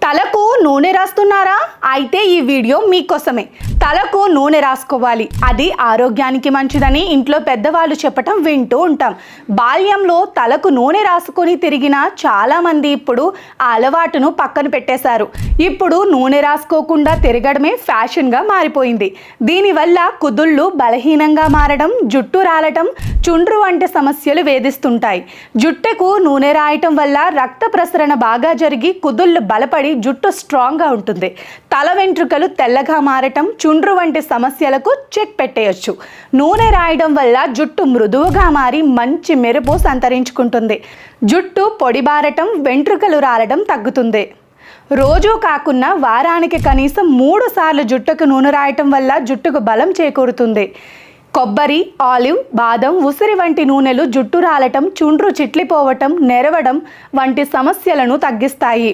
తలకు నూనె రాస్తున్నారా? అయితే ఈ వీడియో మీకోసమే. తలకు నూనె రాసుకోవాలి, అది ఆరోగ్యానికి మంచిదని ఇంట్లో పెద్దవాళ్ళు చెప్పటం వింటూ ఉంటాం. బాల్యంలో తలకు నూనె రాసుకొని తిరిగిన చాలామంది ఇప్పుడు ఆ అలవాటును పక్కన పెట్టేశారు. ఇప్పుడు నూనె రాసుకోకుండా తిరగడమే ఫ్యాషన్గా మారిపోయింది. దీనివల్ల కుదుళ్ళు బలహీనంగా మారడం, జుట్టు రాలటం, చుండ్రు వంటి సమస్యలు వేధిస్తుంటాయి. జుట్టుకు నూనె రాయటం వల్ల రక్త ప్రసరణ బాగా జరిగి కుదుళ్ళు బలపడి జుట్టు స్ట్రాంగ్గా ఉంటుంది. తల వెంట్రుకలు తెల్లగా మారటం, చుండ్రు వంటి సమస్యలకు చెక్ పెట్టేయచ్చు. నూనె రాయడం వల్ల జుట్టు మృదువుగా మారి మంచి మెరుపు సంతరించుకుంటుంది. జుట్టు పొడిబారటం, వెంట్రుకలు రాలడం తగ్గుతుంది. రోజు కాకున్నా వారానికి కనీసం 3 సార్లు జుట్టుకు నూనె రాయటం వల్ల జుట్టుకు బలం చేకూరుతుంది. కొబ్బరి, ఆలివ్, బాదం, ఉసిరి వంటి నూనెలు జుట్టు రాలటం, చుండ్రు చిట్లిపోవటం, నెరవడం వంటి సమస్యలను తగ్గిస్తాయి.